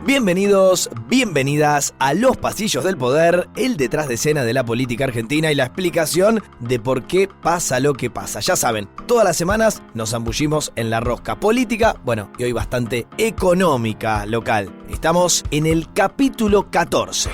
Bienvenidos, bienvenidas a Los Pasillos del Poder, el detrás de escena de la política argentina y la explicación de por qué pasa lo que pasa. Ya saben, todas las semanas nos zambullimos en la rosca política, y hoy bastante económica local. Estamos en el capítulo 14.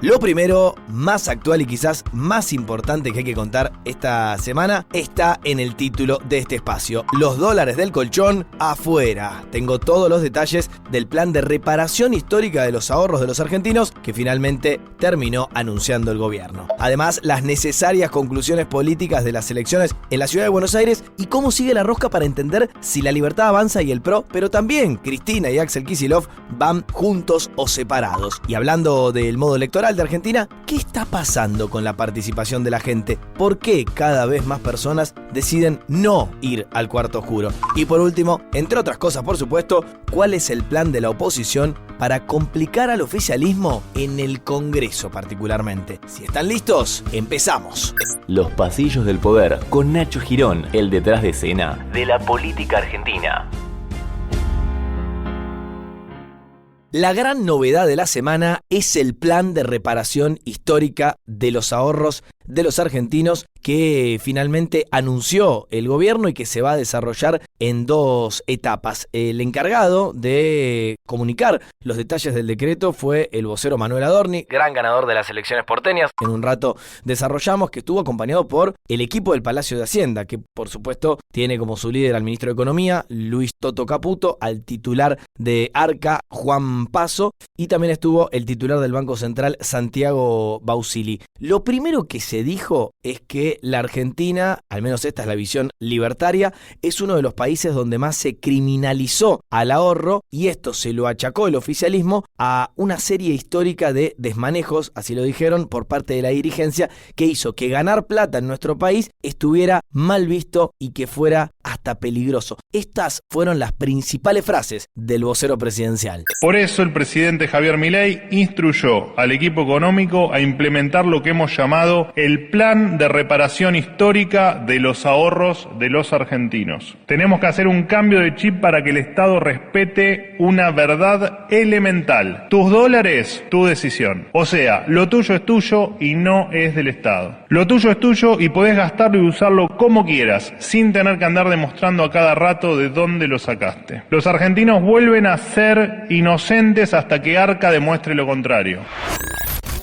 Lo primero, más actual y quizás más importante que hay que contar esta semana está en el título de este espacio. Los dólares del colchón afuera. Tengo todos los detalles del plan de reparación histórica de los ahorros de los argentinos que finalmente terminó anunciando el gobierno. Además, las necesarias conclusiones políticas de las elecciones en la ciudad de Buenos Aires y cómo sigue la rosca para entender si la Libertad Avanza y el PRO, pero también Cristina y Axel Kicillof van juntos o separados. Y hablando del modo electoral de Argentina, ¿qué está pasando con la participación de la gente? ¿Por qué cada vez más personas deciden no ir al cuarto oscuro? Y por último, entre otras cosas por supuesto, ¿cuál es el plan de la oposición para complicar al oficialismo en el Congreso particularmente? Si están listos, empezamos. Los Pasillos del Poder con Nacho Girón, el detrás de escena de la política argentina. La gran novedad de la semana es el plan de reparación histórica de los ahorros de los argentinos que finalmente anunció el gobierno y que se va a desarrollar en dos etapas. El encargado de comunicar los detalles del decreto fue el vocero Manuel Adorni, gran ganador de las elecciones porteñas. En un rato desarrollamos, que estuvo acompañado por el equipo del Palacio de Hacienda, que por supuesto tiene como su líder al ministro de Economía, Luis Toto Caputo, al titular de Arca, Juan Paso, y también estuvo el titular del Banco Central, Santiago Bausili. Lo primero que se dijo es que la Argentina, al menos esta es la visión libertaria, es uno de los países donde más se criminalizó al ahorro, y esto se lo achacó el oficialismo a una serie histórica de desmanejos, así lo dijeron, por parte de la dirigencia, que hizo que ganar plata en nuestro país estuviera mal visto y que fuera hasta peligroso. Estas fueron las principales frases del vocero presidencial. Por eso el presidente Javier Milei instruyó al equipo económico a implementar lo que hemos llamado el plan de reparación histórica de los ahorros de los argentinos. Tenemos que hacer un cambio de chip para que el Estado respete una verdad elemental. Tus dólares, tu decisión. O sea, lo tuyo es tuyo y no es del Estado. Lo tuyo es tuyo y podés gastarlo y usarlo como quieras, sin tener que andar demostrando a cada rato de dónde lo sacaste. Los argentinos vuelven a ser inocentes hasta que Arca demuestre lo contrario.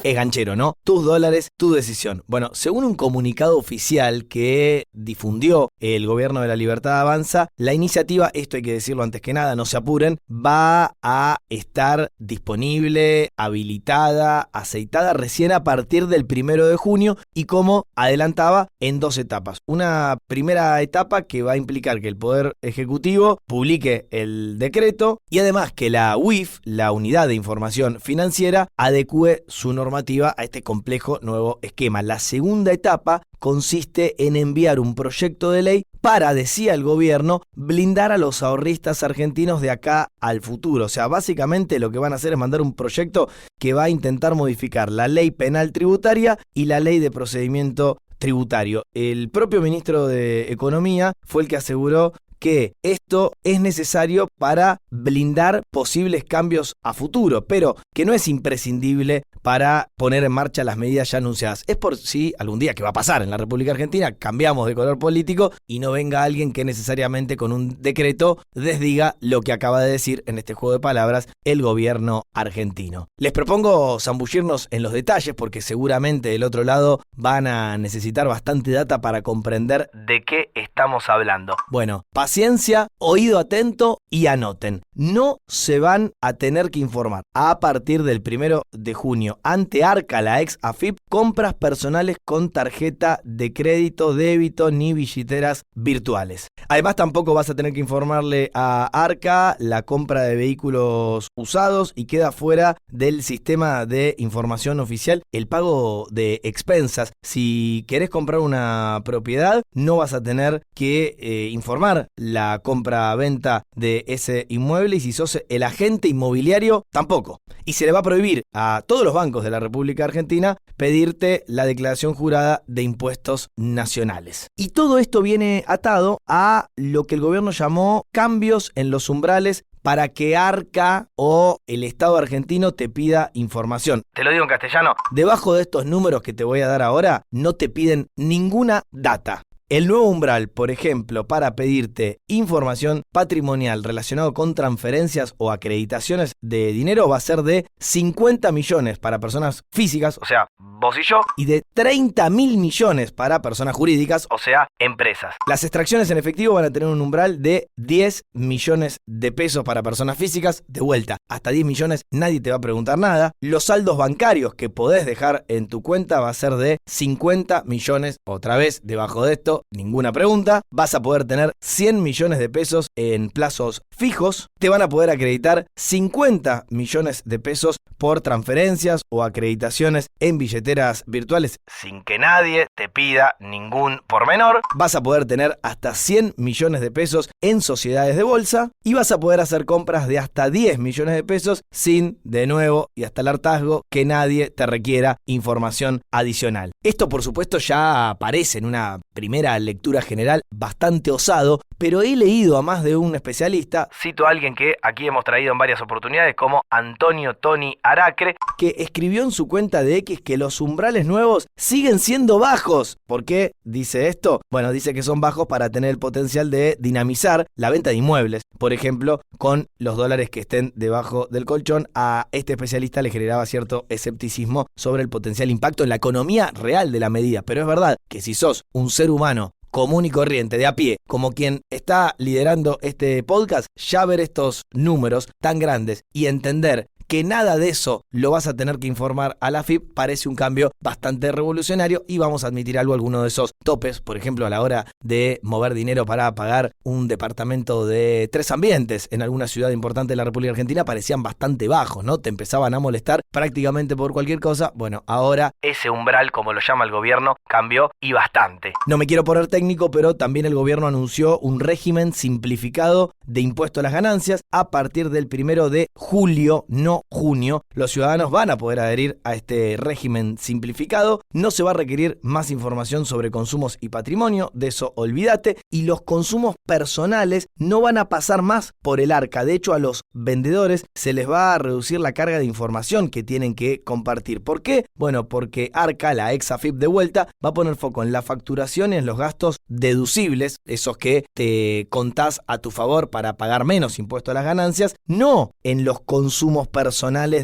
Es ganchero, ¿no? Tus dólares, tu decisión. Bueno, según un comunicado oficial que difundió el gobierno de la Libertad Avanza, la iniciativa, esto hay que decirlo antes que nada, no se apuren, va a estar disponible, habilitada, aceitada recién a partir del 1 de junio y, como adelantaba, en dos etapas. Una primera etapa que va a implicar que el Poder Ejecutivo publique el decreto y además que la UIF, la Unidad de Información Financiera, adecue su normativa a este complejo nuevo esquema. La segunda etapa consiste en enviar un proyecto de ley para, decía el gobierno, blindar a los ahorristas argentinos de acá al futuro. O sea, básicamente lo que van a hacer es mandar un proyecto que va a intentar modificar la ley penal tributaria y la ley de procedimiento tributario. El propio ministro de Economía fue el que aseguró que esto es necesario para blindar posibles cambios a futuro, pero que no es imprescindible para poner en marcha las medidas ya anunciadas. Es por si algún día, que va a pasar en la República Argentina, cambiamos de color político y no venga alguien que necesariamente con un decreto desdiga lo que acaba de decir en este juego de palabras el gobierno argentino. Les propongo zambullirnos en los detalles porque seguramente del otro lado van a necesitar bastante data para comprender de qué estamos hablando. Bueno, paciencia, oído atento y anoten. No se van a tener que informar a partir del 1 de junio ante Arca, la ex AFIP, compras personales con tarjeta de crédito, débito ni billeteras virtuales. Además, tampoco vas a tener que informarle a Arca la compra de vehículos usados y queda fuera del sistema de información oficial el pago de expensas. Si querés comprar una propiedad, no vas a tener que informar la compra-venta de de ese inmueble, y si sos el agente inmobiliario, tampoco. Y se le va a prohibir a todos los bancos de la República Argentina pedirte la declaración jurada de impuestos nacionales. Y todo esto viene atado a lo que el gobierno llamó cambios en los umbrales para que Arca o el Estado argentino te pida información. Te lo digo en castellano, debajo de estos números que te voy a dar ahora, no te piden ninguna data. El nuevo umbral, por ejemplo, para pedirte información patrimonial relacionado con transferencias o acreditaciones de dinero va a ser de 50 millones para personas físicas, o sea, vos y yo, y de 30.000 millones para personas jurídicas, o sea, empresas. Las extracciones en efectivo van a tener un umbral de 10 millones de pesos para personas físicas, de vuelta, hasta 10 millones nadie te va a preguntar nada. Los saldos bancarios que podés dejar en tu cuenta va a ser de 50 millones, otra vez, debajo de esto, ninguna pregunta. Vas a poder tener 100 millones de pesos en plazos fijos. Te van a poder acreditar 50 millones de pesos por transferencias o acreditaciones en billeteras virtuales sin que nadie te pida ningún pormenor. Vas a poder tener hasta 100 millones de pesos en sociedades de bolsa y vas a poder hacer compras de hasta 10 millones de pesos sin, de nuevo, y hasta el hartazgo, que nadie te requiera información adicional. Esto, por supuesto, ya aparece en una primera lectura general bastante osado, pero he leído a más de un especialista, cito a alguien que aquí hemos traído en varias oportunidades, como Antonio Toni Aracre, que escribió en su cuenta de X que los umbrales nuevos siguen siendo bajos. ¿Por qué dice esto? Bueno, dice que son bajos para tener el potencial de dinamizar la venta de inmuebles, por ejemplo, con los dólares que estén debajo del colchón. A este especialista le generaba cierto escepticismo sobre el potencial impacto en la economía real de la medida, pero es verdad que si sos un ser humano común y corriente, de a pie, como quien está liderando este podcast, ya ver estos números tan grandes y entender que nada de eso lo vas a tener que informar a la AFIP parece un cambio bastante revolucionario, y vamos a admitir alguno de esos topes, por ejemplo, a la hora de mover dinero para pagar un departamento de 3 ambientes en alguna ciudad importante de la República Argentina, parecían bastante bajos, ¿no? Te empezaban a molestar prácticamente por cualquier cosa. Bueno, ahora ese umbral, como lo llama el gobierno, cambió y bastante. No me quiero poner técnico, pero también el gobierno anunció un régimen simplificado de impuesto a las ganancias. A partir del 1 de julio, no junio, los ciudadanos van a poder adherir a este régimen simplificado. No se va a requerir más información sobre consumos y patrimonio, de eso olvídate, y los consumos personales no van a pasar más por el Arca. De hecho, a los vendedores se les va a reducir la carga de información que tienen que compartir. ¿Por qué? Bueno, porque Arca, la ex AFIP de vuelta, va a poner foco en la facturación y en los gastos deducibles, esos que te contás a tu favor para pagar menos impuesto a las ganancias, no en los consumos personales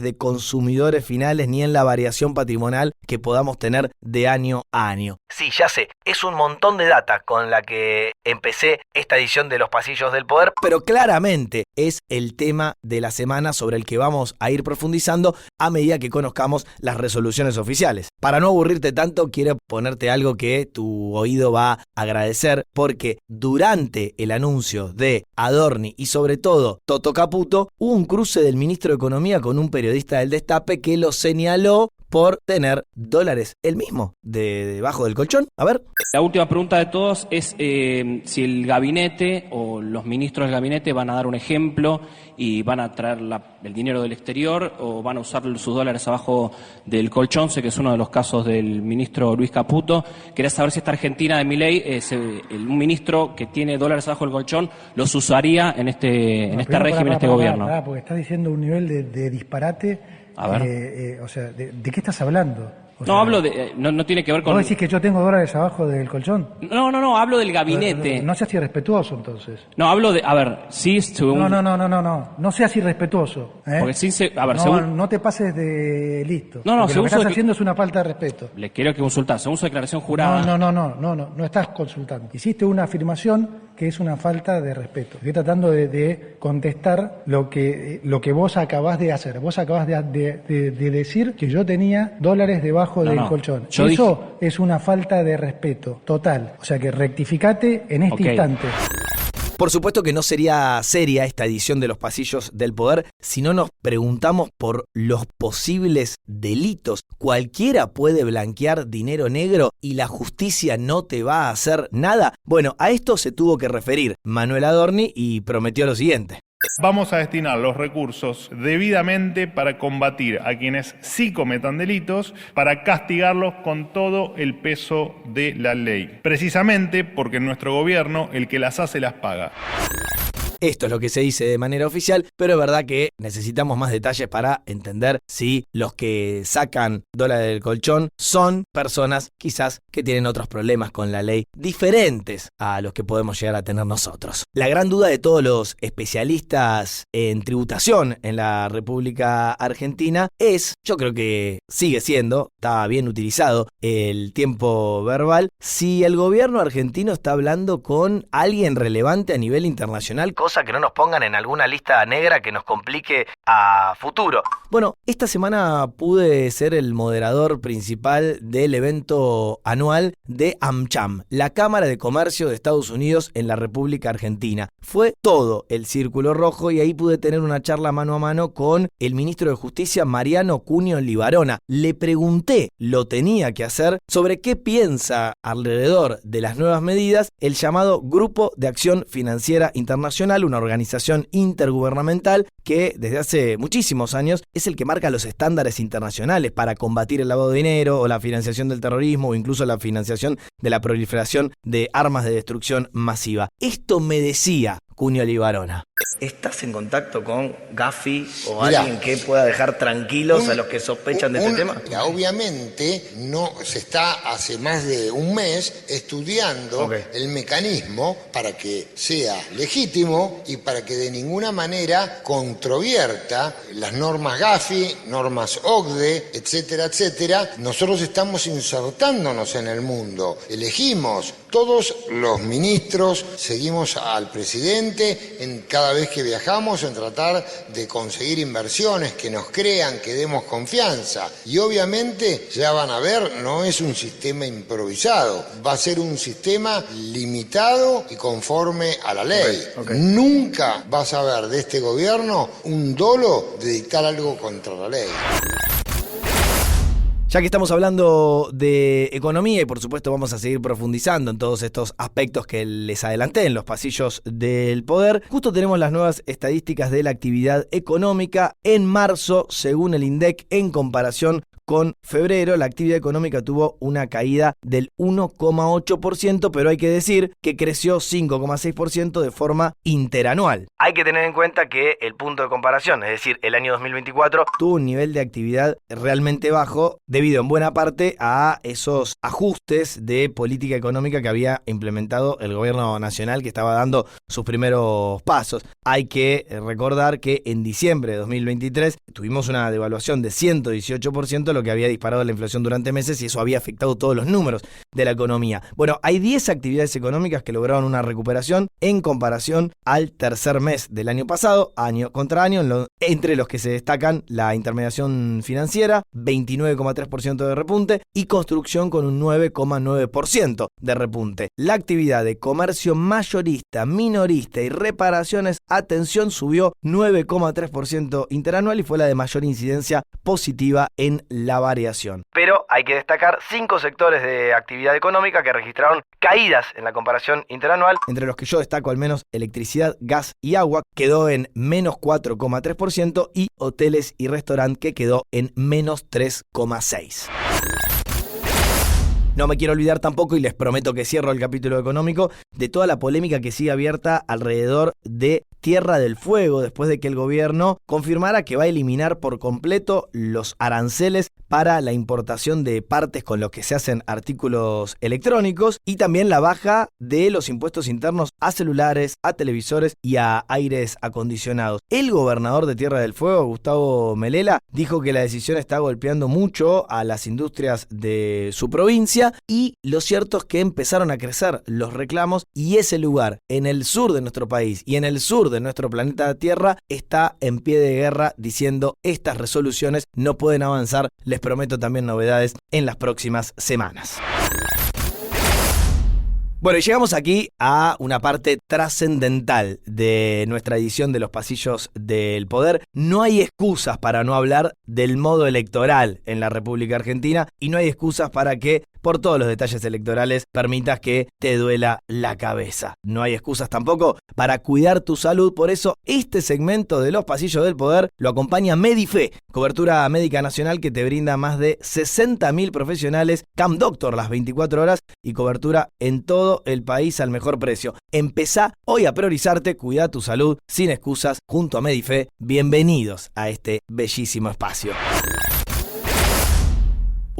de consumidores finales ni en la variación patrimonial que podamos tener de año a año. Sí, ya sé, es un montón de data con la que empecé esta edición de Los Pasillos del Poder, pero claramente es el tema de la semana sobre el que vamos a ir profundizando a medida que conozcamos las resoluciones oficiales. Para no aburrirte tanto, quiero ponerte algo que tu oído va a agradecer, porque durante el anuncio de Adorni y sobre todo Toto Caputo, hubo un cruce del ministro de Economía con un periodista del Destape que lo señaló por tener dólares él mismo debajo del colchón. A ver. La última pregunta de todos es si el gabinete o los ministros del gabinete van a dar un ejemplo y van a traer el dinero del exterior o van a usar sus dólares abajo del colchón. Sé que es uno de los casos del ministro Luis Caputo. Quería saber si esta Argentina de Milei, un ministro que tiene dólares abajo del colchón, los usaría en este régimen, en este gobierno. Porque estás diciendo un nivel de disparate. A ver. O sea, ¿de qué estás hablando? No, hablo de... No tiene que ver con... ¿Vos decís que yo tengo dólares abajo del colchón? No, hablo del gabinete. No seas irrespetuoso, entonces. No, hablo de... A ver, sí... No seas irrespetuoso. Porque sí a ver, no te pases de listo. No, lo que estás haciendo es una falta de respeto. Le quiero que consultar. Según su declaración jurada... No estás consultando. Hiciste una afirmación que es una falta de respeto. Estoy tratando de contestar lo que vos acabás de hacer. Vos acabás de decir que yo tenía dólares debajo del colchón. Eso es una falta de respeto total. O sea que rectificate en este instante. Por supuesto que no sería seria esta edición de Los Pasillos del Poder si no nos preguntamos por los posibles delitos. Cualquiera puede blanquear dinero negro y la justicia no te va a hacer nada. Bueno, a esto se tuvo que referir Manuel Adorni y prometió lo siguiente. Vamos a destinar los recursos debidamente para combatir a quienes sí cometan delitos, para castigarlos con todo el peso de la ley. Precisamente porque en nuestro gobierno el que las hace las paga. Esto es lo que se dice de manera oficial, pero es verdad que necesitamos más detalles para entender si los que sacan dólares del colchón son personas quizás que tienen otros problemas con la ley diferentes a los que podemos llegar a tener nosotros. La gran duda de todos los especialistas en tributación en la República Argentina es, yo creo que sigue siendo, está bien utilizado el tiempo verbal, si el gobierno argentino está hablando con alguien relevante a nivel internacional, cosa que no nos pongan en alguna lista negra que nos complique a futuro. Bueno, esta semana pude ser el moderador principal del evento anual de AmCham, la Cámara de Comercio de Estados Unidos en la República Argentina. Fue todo el círculo rojo y ahí pude tener una charla mano a mano con el ministro de Justicia, Mariano Cunio Libarona. Le pregunté, lo tenía que hacer, sobre qué piensa alrededor de las nuevas medidas el llamado Grupo de Acción Financiera Internacional, una organización intergubernamental que desde hace muchísimos años es el que marca los estándares internacionales para combatir el lavado de dinero o la financiación del terrorismo o incluso la financiación de la proliferación de armas de destrucción masiva. Esto me decía Cunio Libarona. ¿Estás en contacto con Gafi o alguien que pueda dejar tranquilos a los que sospechan de este tema? Obviamente no se está hace más de un mes estudiando el mecanismo para que sea legítimo y para que de ninguna manera controvierta las normas Gafi, normas OCDE, etcétera, etcétera. Nosotros estamos insertándonos en el mundo. Elegimos todos los ministros, seguimos al presidente en cada vez que viajamos en tratar de conseguir inversiones que nos crean, que demos confianza. Y obviamente, ya van a ver, no es un sistema improvisado, va a ser un sistema limitado y conforme a la ley. Nunca vas a ver de este gobierno un dolo de dictar algo contra la ley. Ya que estamos hablando de economía y por supuesto vamos a seguir profundizando en todos estos aspectos que les adelanté en los pasillos del poder, justo tenemos las nuevas estadísticas de la actividad económica. En marzo, según el INDEC, en comparación con febrero, la actividad económica tuvo una caída del 1,8%, pero hay que decir que creció 5,6% de forma interanual. Hay que tener en cuenta que el punto de comparación, es decir, el año 2024, tuvo un nivel de actividad realmente bajo debido en buena parte a esos ajustes de política económica que había implementado el gobierno nacional, que estaba dando sus primeros pasos. Hay que recordar que en diciembre de 2023 tuvimos una devaluación de 118%, lo que había disparado la inflación durante meses y eso había afectado todos los números de la economía. Bueno, hay 10 actividades económicas que lograron una recuperación en comparación al tercer mes del año pasado, año contra año, entre los que se destacan la intermediación financiera, 29,3% de repunte, y construcción con un 9,9% de repunte. La actividad de comercio mayorista, minorista y reparaciones, atención, subió 9,3% interanual y fue la de mayor incidencia positiva en la variación. Pero hay que destacar 5 sectores de actividad económica que registraron caídas en la comparación interanual, entre los que yo destaco al menos electricidad, gas y agua, quedó en menos 4,3%, y hoteles y restaurante, que quedó en menos 3,6%. No me quiero olvidar tampoco, y les prometo que cierro el capítulo económico, de toda la polémica que sigue abierta alrededor de Tierra del Fuego, después de que el gobierno confirmara que va a eliminar por completo los aranceles para la importación de partes con los que se hacen artículos electrónicos, y también la baja de los impuestos internos a celulares, a televisores y a aires acondicionados. El gobernador de Tierra del Fuego, Gustavo Melela, dijo que la decisión está golpeando mucho a las industrias de su provincia, y lo cierto es que empezaron a crecer los reclamos, y ese lugar en el sur de nuestro país y en el sur de nuestro planeta Tierra está en pie de guerra diciendo: estas resoluciones no pueden avanzar. Les prometo también novedades en las próximas semanas. Bueno, y llegamos aquí a una parte trascendental de nuestra edición de los pasillos del poder. No hay excusas para no hablar del modo electoral en la República Argentina, y no hay excusas para que por todos los detalles electorales permitas que te duela la cabeza. No hay excusas tampoco para cuidar tu salud, por eso este segmento de Los Pasillos del Poder lo acompaña Medife, cobertura médica nacional que te brinda más de 60.000 profesionales, Camp Doctor las 24 horas y cobertura en todo el país al mejor precio. Empezá hoy a priorizarte, cuida tu salud sin excusas junto a Medife. Bienvenidos a este bellísimo espacio.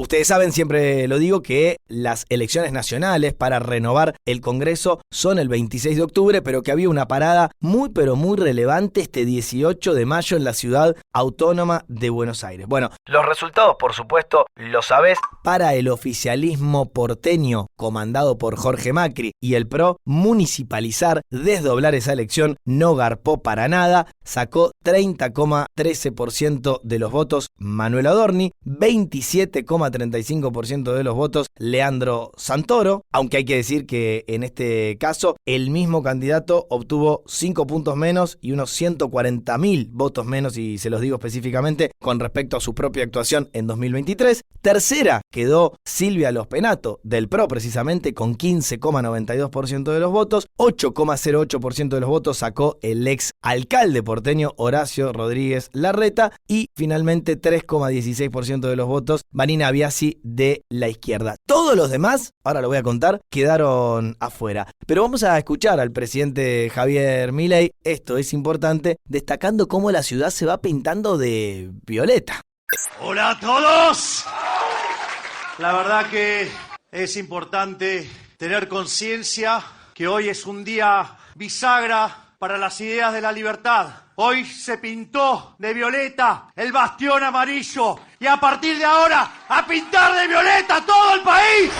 Ustedes saben, siempre lo digo, que las elecciones nacionales para renovar el Congreso son el 26 de octubre, pero que había una parada muy pero muy relevante este 18 de mayo en la ciudad autónoma de Buenos Aires. Bueno, los resultados, por supuesto, lo sabés. Para el oficialismo porteño, comandado por Jorge Macri y el PRO, municipalizar, desdoblar esa elección, no garpó para nada. Sacó 30,13% de los votos Manuel Adorni, 27,35% de los votos Leandro Santoro, aunque hay que decir que en este caso el mismo candidato obtuvo 5 puntos menos y unos 140.000 votos menos, y se los digo específicamente, con respecto a su propia actuación en 2023. Tercera quedó Silvia Lospenato, del PRO precisamente, con 15,92% de los votos. 8,08% de los votos sacó el ex alcalde porteño Horacio Rodríguez Larreta, y finalmente 3,16% de los votos Vanina Biasi de la izquierda. Todos los demás, ahora lo voy a contar, quedaron afuera. Pero vamos a escuchar al presidente Javier Milei, esto es importante, destacando cómo la ciudad se va pintando de violeta. Hola a todos. La verdad que es importante tener conciencia que hoy es un día bisagra para las ideas de la libertad. Hoy se pintó de violeta el bastión amarillo y a partir de ahora a pintar de violeta todo el país.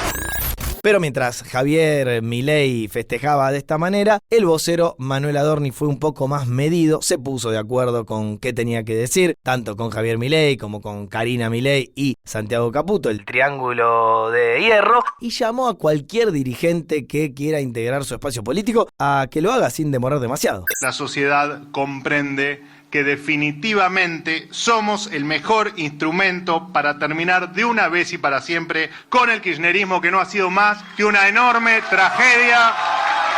Pero mientras Javier Milei festejaba de esta manera, el vocero Manuel Adorni fue un poco más medido, se puso de acuerdo con qué tenía que decir, tanto con Javier Milei como con Karina Milei y Santiago Caputo, el triángulo de hierro, y llamó a cualquier dirigente que quiera integrar su espacio político a que lo haga sin demorar demasiado. La sociedad comprende que definitivamente somos el mejor instrumento para terminar de una vez y para siempre con el kirchnerismo, que no ha sido más que una enorme tragedia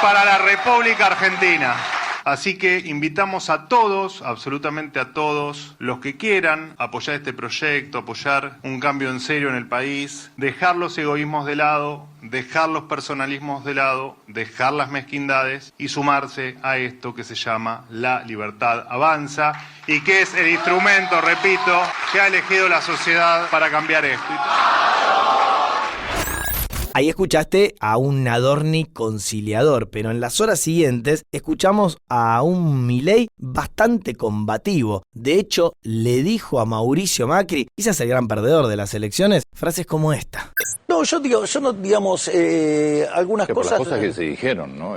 para la República Argentina. Así que invitamos a todos, absolutamente a todos, los que quieran apoyar este proyecto, apoyar un cambio en serio en el país, dejar los egoísmos de lado, dejar los personalismos de lado, dejar las mezquindades y sumarse a esto que se llama La Libertad Avanza y que es el instrumento, repito, que ha elegido la sociedad para cambiar esto. Ahí escuchaste a un Adorni conciliador, pero en las horas siguientes escuchamos a un Milei bastante combativo. De hecho, le dijo a Mauricio Macri, quizás el gran perdedor de las elecciones, frases como esta. No, yo no, digamos, algunas cosas... Por las cosas que se dijeron, ¿no?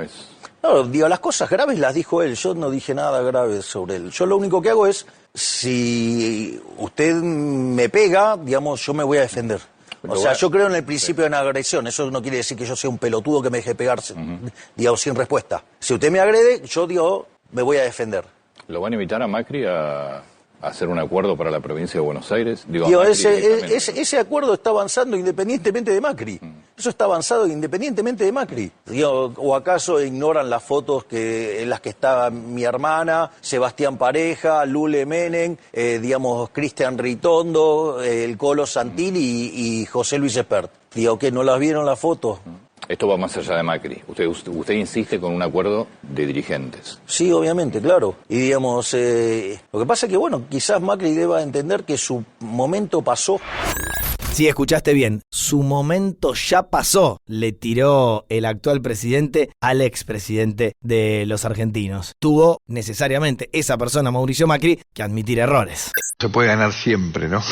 No, digo, las cosas graves las dijo él, yo no dije nada grave sobre él. Yo lo único que hago es, si usted me pega, digamos, yo me voy a defender. O sea, yo creo en el principio de una agresión. Eso no quiere decir que yo sea un pelotudo que me deje pegarse, digamos, sin respuesta. Si usted me agrede, yo, digo, me voy a defender. ¿Lo van a invitar a Macri a hacer un acuerdo para la provincia de Buenos Aires? Digo, ese acuerdo está avanzando independientemente de Macri. Eso está avanzado independientemente de Macri. Digo, ¿o acaso ignoran las fotos en las que estaba mi hermana, Sebastián Pareja, Lule Menem, digamos, Cristian Ritondo, el Colo Santilli y José Luis Espert? Digo, ¿qué, no las vieron las fotos? Esto va más allá de Macri. Usted insiste con un acuerdo de dirigentes. Sí, obviamente, claro. Y digamos, lo que pasa es que, bueno, quizás Macri deba entender que su momento pasó. Sí, escuchaste bien, su momento ya pasó, le tiró el actual presidente al expresidente de los argentinos. Tuvo necesariamente esa persona, Mauricio Macri, que admitir errores. Se puede ganar siempre, ¿no?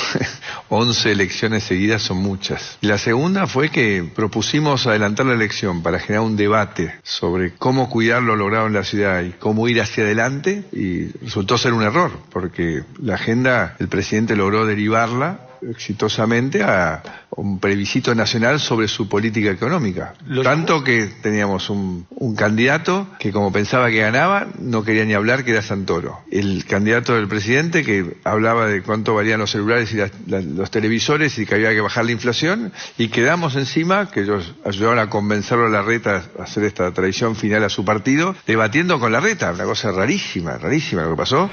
11 elecciones seguidas son muchas. La segunda fue que propusimos adelantar la elección para generar un debate sobre cómo cuidar lo logrado en la ciudad y cómo ir hacia adelante, y resultó ser un error, porque la agenda el presidente logró derivarla exitosamente a un plebiscito nacional sobre su política económica. Tanto que teníamos un candidato que, como pensaba que ganaba, no quería ni hablar, que era Santoro. El candidato del presidente, que hablaba de cuánto valían los celulares y los televisores y que había que bajar la inflación, y quedamos encima, que ellos ayudaron a convencerlo a Larreta a hacer esta traición final a su partido, debatiendo con Larreta, una cosa rarísima lo que pasó.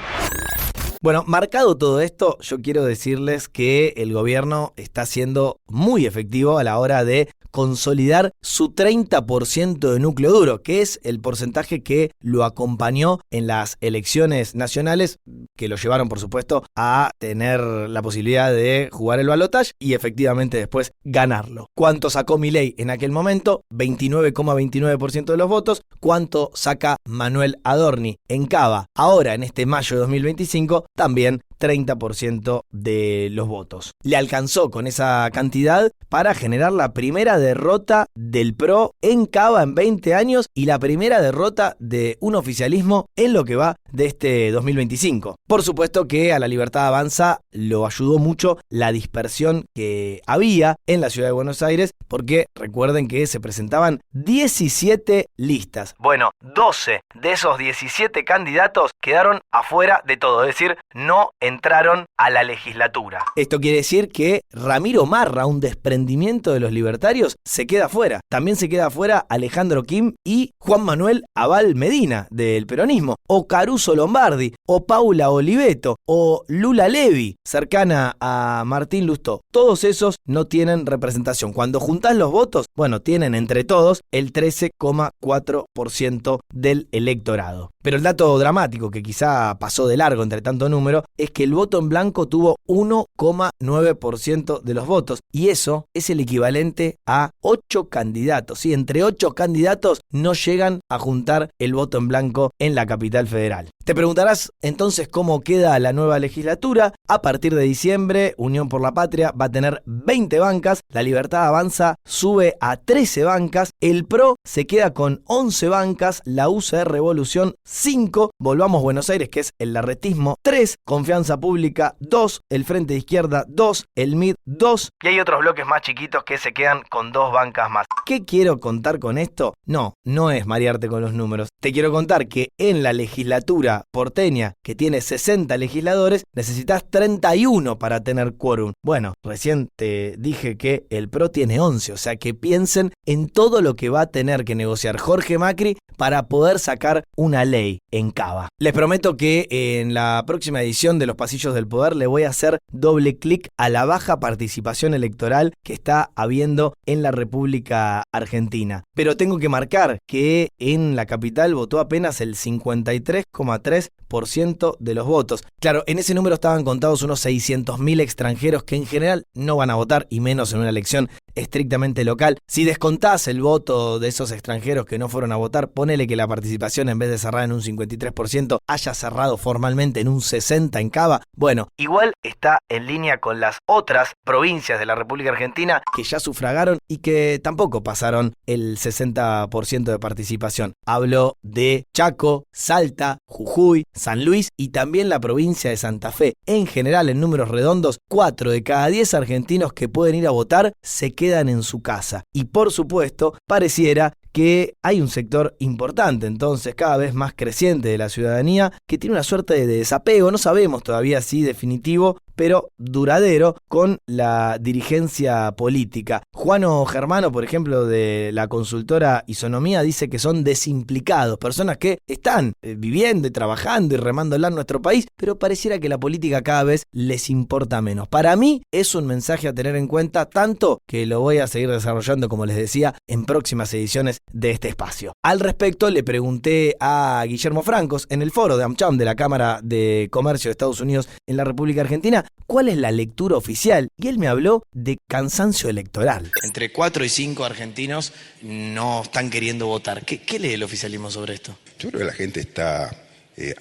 Bueno, marcado todo esto, yo quiero decirles que el gobierno está siendo muy efectivo a la hora de consolidar su 30% de núcleo duro, que es el porcentaje que lo acompañó en las elecciones nacionales, que lo llevaron, por supuesto, a tener la posibilidad de jugar el balotaje y efectivamente después ganarlo. ¿Cuánto sacó Milei en aquel momento? 29,29% de los votos. ¿Cuánto saca Manuel Adorni en Cava ahora, en este mayo de 2025? También 30% de los votos. Le alcanzó con esa cantidad para generar la primera derrota del PRO en Cava en 20 años y la primera derrota de un oficialismo en lo que va de este 2025. Por supuesto que a la Libertad Avanza lo ayudó mucho la dispersión que había en la ciudad de Buenos Aires, porque recuerden que se presentaban 17 listas. Bueno, 12 de esos 17 candidatos quedaron afuera de todo, es decir, no entraron a la legislatura. Esto quiere decir que Ramiro Marra, un desprendimiento de los libertarios, se queda fuera. También se queda fuera Alejandro Kim y Juan Manuel Abal Medina del peronismo, o Caruso Lombardi, o Paula Oliveto, o Lula Levy, cercana a Martín Lustó. Todos esos no tienen representación. Cuando juntás los votos, bueno, tienen entre todos el 13,4% del electorado. Pero el dato dramático, que quizá pasó de largo entre tanto número, es que el voto en blanco tuvo 1,9% de los votos, y eso es el equivalente a 8 candidatos. ¿Sí? Entre 8 candidatos no llegan a juntar el voto en blanco en la capital federal. Te preguntarás entonces cómo queda la nueva legislatura. A partir de diciembre, Unión por la Patria va a tener 20 bancas, la Libertad Avanza sube a 13 bancas, el PRO se queda con 11 bancas, la UCR Revolución 5, Volvamos Buenos Aires, que es el larretismo, 3, Confianza Pública 2, el Frente de Izquierda 2, el MID 2, y hay otros bloques más chiquitos que se quedan con 2 bancas más. ¿Qué quiero contar con esto? No es marearte con los números. Te quiero contar que en la legislatura porteña, que tiene 60 legisladores, necesitas 31 para tener quórum. Bueno, recién te dije que el PRO tiene 11, o sea que piensen en todo lo que va a tener que negociar Jorge Macri para poder sacar una ley en Cava. Les prometo que en la próxima edición de Los Pasillos del Poder le voy a hacer doble clic a la baja participación electoral que está habiendo en la República Argentina. Pero tengo que marcar que en la capital votó apenas el 53,3% de los votos. Claro, en ese número estaban contados unos 600.000 extranjeros que en general no van a votar, y menos en una elección estrictamente local. Si descontás el voto de esos extranjeros que no fueron a votar, ponele que la participación, en vez de cerrar en un 53%, haya cerrado formalmente en un 60% en Cava. Bueno, igual está en línea con las otras provincias de la República Argentina que ya sufragaron y que tampoco pasaron el 60% de participación. Hablo de Chaco, Salta, Jujuy, San Luis y también la provincia de Santa Fe. En general, en números redondos, 4 de cada 10 argentinos que pueden ir a votar se quedan en su casa. Y por supuesto, pareciera que hay un sector importante, entonces cada vez más creciente de la ciudadanía, que tiene una suerte de desapego, no sabemos todavía si definitivo, pero duradero, con la dirigencia política. Juano Germano, por ejemplo, de la consultora Isonomía, dice que son desimplicados, personas que están viviendo y trabajando y remándola en nuestro país, pero pareciera que la política cada vez les importa menos. Para mí es un mensaje a tener en cuenta, tanto que lo voy a seguir desarrollando, como les decía, en próximas ediciones de este espacio. Al respecto, le pregunté a Guillermo Francos en el foro de AmCham de la Cámara de Comercio de Estados Unidos en la República Argentina cuál es la lectura oficial, y él me habló de cansancio electoral. Entre 4 y 5 argentinos no están queriendo votar. ¿Qué lee el oficialismo sobre esto? Yo creo que la gente está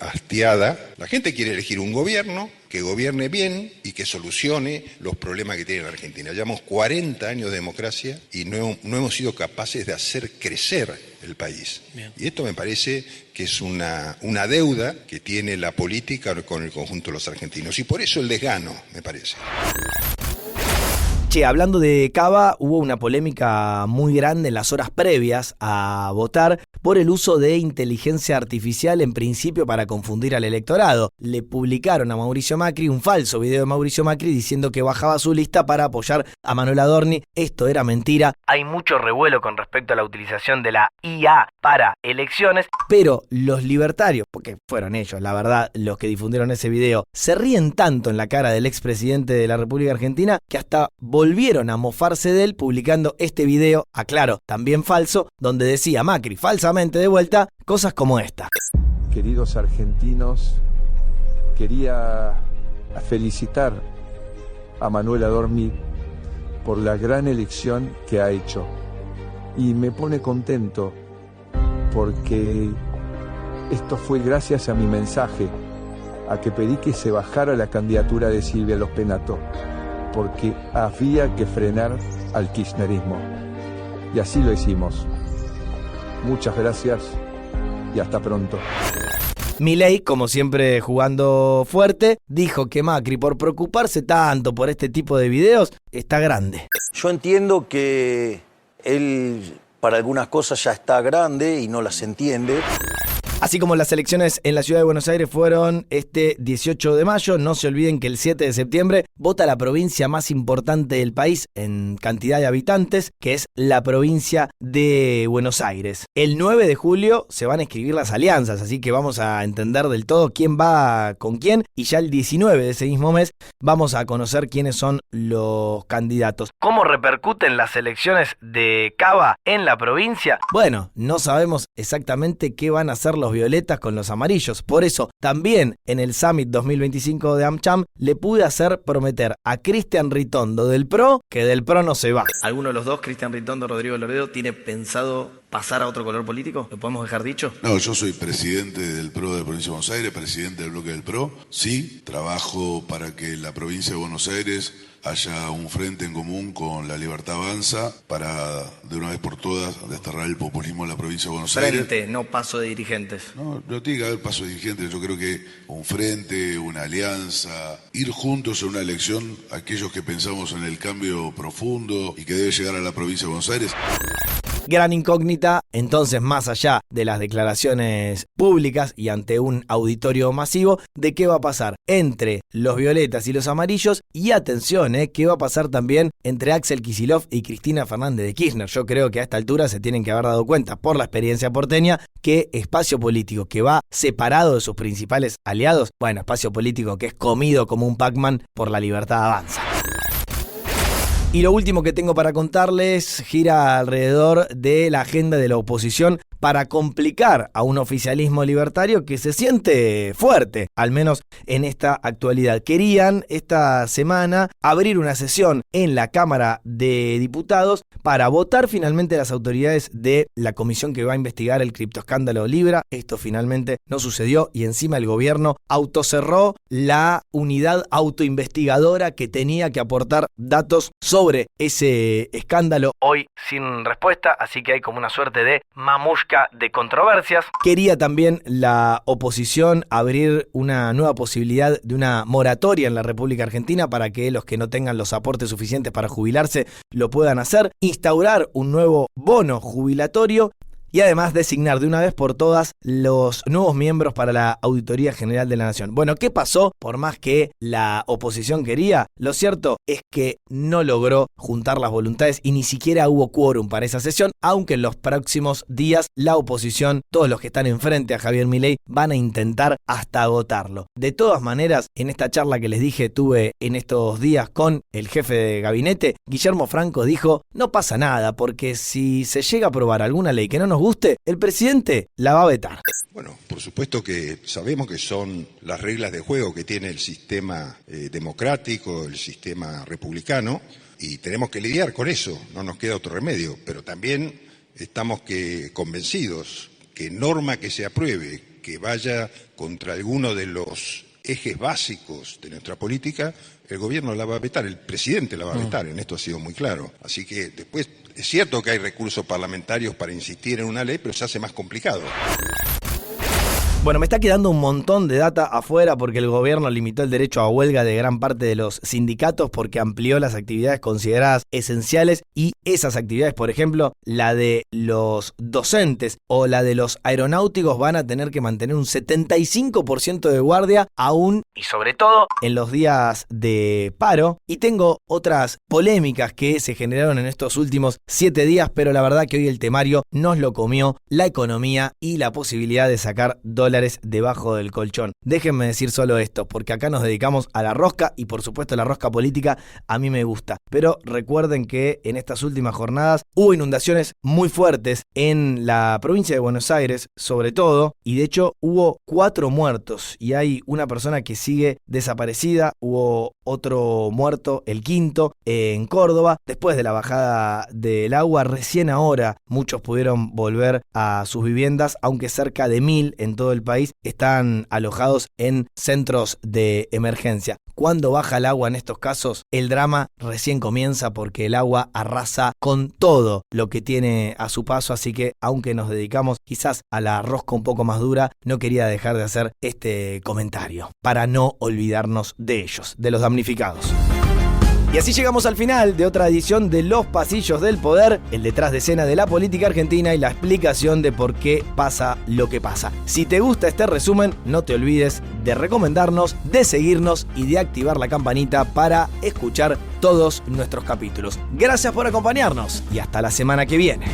hastiada. La gente quiere elegir un gobierno que gobierne bien y que solucione los problemas que tiene la Argentina. Llevamos 40 años de democracia y no hemos sido capaces de hacer crecer el país. Bien. Y esto me parece que es una deuda que tiene la política con el conjunto de los argentinos. Y por eso el desgano, me parece. Che, hablando de Cava, hubo una polémica muy grande en las horas previas a votar por el uso de inteligencia artificial en principio para confundir al electorado. Le publicaron a Mauricio Macri un falso video de Mauricio Macri diciendo que bajaba su lista para apoyar a Manuel Adorni. Esto era mentira. Hay mucho revuelo con respecto a la utilización de la IA para elecciones, pero los libertarios, porque fueron ellos, la verdad, los que difundieron ese video, se ríen tanto en la cara del expresidente de la República Argentina que hasta volvieron a mofarse de él publicando este video, aclaro, también falso, donde decía Macri, falsamente de vuelta, cosas como esta. Queridos argentinos, quería felicitar a Manuel Adorni por la gran elección que ha hecho. Y me pone contento porque esto fue gracias a mi mensaje, a que pedí que se bajara la candidatura de Silvia Lospenato, porque había que frenar al kirchnerismo. Y así lo hicimos. Muchas gracias y hasta pronto. Milei, como siempre jugando fuerte, dijo que Macri, por preocuparse tanto por este tipo de videos, está grande. Yo entiendo que él para algunas cosas ya está grande y no las entiende. Así como las elecciones en la ciudad de Buenos Aires fueron este 18 de mayo, no se olviden que el 7 de septiembre vota la provincia más importante del país en cantidad de habitantes, que es la provincia de Buenos Aires. El 9 de julio se van a escribir las alianzas, así que vamos a entender del todo quién va con quién, y ya el 19 de ese mismo mes vamos a conocer quiénes son los candidatos. ¿Cómo repercuten las elecciones de Cava en la provincia? Bueno, no sabemos exactamente qué van a hacer los violetas con los amarillos. Por eso, también en el Summit 2025 de AmCham le pude hacer prometer a Cristian Ritondo del PRO que del PRO no se va. ¿Alguno de los dos, Cristian Ritondo, Rodrigo Loredo, tiene pensado pasar a otro color político? ¿Lo podemos dejar dicho? No, yo soy presidente del PRO de la provincia de Buenos Aires, presidente del bloque del PRO. Sí, trabajo para que en la provincia de Buenos Aires haya un frente en común con La Libertad Avanza para, de una vez por todas, desterrar el populismo en la provincia de Buenos Aires. Frente, no paso de dirigentes. No tiene que haber paso de dirigentes. Yo creo que un frente, una alianza, ir juntos en una elección, aquellos que pensamos en el cambio profundo y que debe llegar a la provincia de Buenos Aires. Gran incógnita, entonces, más allá de las declaraciones públicas y ante un auditorio masivo, de qué va a pasar entre los violetas y los amarillos, y atención, qué va a pasar también entre Axel Kicillof y Cristina Fernández de Kirchner. Yo creo que a esta altura se tienen que haber dado cuenta, por la experiencia porteña, que espacio político que va separado de sus principales aliados, bueno, espacio político que es comido como un Pac-Man por La Libertad Avanza. Y lo último que tengo para contarles gira alrededor de la agenda de la oposición para complicar a un oficialismo libertario que se siente fuerte, al menos en esta actualidad. Querían esta semana abrir una sesión en la Cámara de Diputados para votar finalmente las autoridades de la comisión que va a investigar el criptoescándalo Libra. Esto finalmente no sucedió y encima el gobierno autocerró la unidad autoinvestigadora que tenía que aportar datos sobre ese escándalo. Hoy sin respuesta, así que hay como una suerte de mamushka de controversias. Quería también la oposición abrir una nueva posibilidad de una moratoria en la República Argentina para que los que no tengan los aportes suficientes para jubilarse lo puedan hacer, instaurar un nuevo bono jubilatorio y además designar de una vez por todas los nuevos miembros para la Auditoría General de la Nación. Bueno, ¿qué pasó? Por más que la oposición quería, lo cierto es que no logró juntar las voluntades y ni siquiera hubo quórum para esa sesión, aunque en los próximos días la oposición, todos los que están enfrente a Javier Milei, van a intentar hasta agotarlo. De todas maneras, en esta charla que les dije tuve en estos días con el jefe de gabinete, Guillermo Franco dijo, no pasa nada, porque si se llega a aprobar alguna ley que no nos guste, el presidente la va a vetar. Bueno, por supuesto que sabemos que son las reglas de juego que tiene el sistema democrático, el sistema republicano, y tenemos que lidiar con eso, no nos queda otro remedio, pero también estamos convencidos que norma que se apruebe, que vaya contra alguno de los ejes básicos de nuestra política, el gobierno la va a vetar, el presidente la va a vetar, en esto ha sido muy claro. Así que después es cierto que hay recursos parlamentarios para insistir en una ley, pero se hace más complicado. Bueno, me está quedando un montón de data afuera porque el gobierno limitó el derecho a huelga de gran parte de los sindicatos porque amplió las actividades consideradas esenciales y esas actividades, por ejemplo, la de los docentes o la de los aeronáuticos van a tener que mantener un 75% de guardia aún y sobre todo en los días de paro. Y tengo otras polémicas que se generaron en estos últimos 7 días, pero la verdad que hoy el temario nos lo comió la economía y la posibilidad de sacar dólares debajo del colchón. Déjenme decir solo esto, porque acá nos dedicamos a la rosca y por supuesto la rosca política a mí me gusta. Pero recuerden que en estas últimas jornadas hubo inundaciones muy fuertes en la provincia de Buenos Aires, sobre todo, y de hecho hubo 4 muertos y hay una persona que sigue desaparecida. Hubo otro muerto, el 5º, en Córdoba. Después de la bajada del agua, recién ahora muchos pudieron volver a sus viviendas, aunque cerca de 1000 en todo el país están alojados en centros de emergencia. Cuando baja el agua en estos casos, el drama recién comienza porque el agua arrasa con todo lo que tiene a su paso, así que aunque nos dedicamos quizás a la rosca un poco más dura, no quería dejar de hacer este comentario para no olvidarnos de ellos, de los damnificados. Y así llegamos al final de otra edición de Los Pasillos del Poder, el detrás de escena de la política argentina y la explicación de por qué pasa lo que pasa. Si te gusta este resumen, no te olvides de recomendarnos, de seguirnos y de activar la campanita para escuchar todos nuestros capítulos. Gracias por acompañarnos y hasta la semana que viene.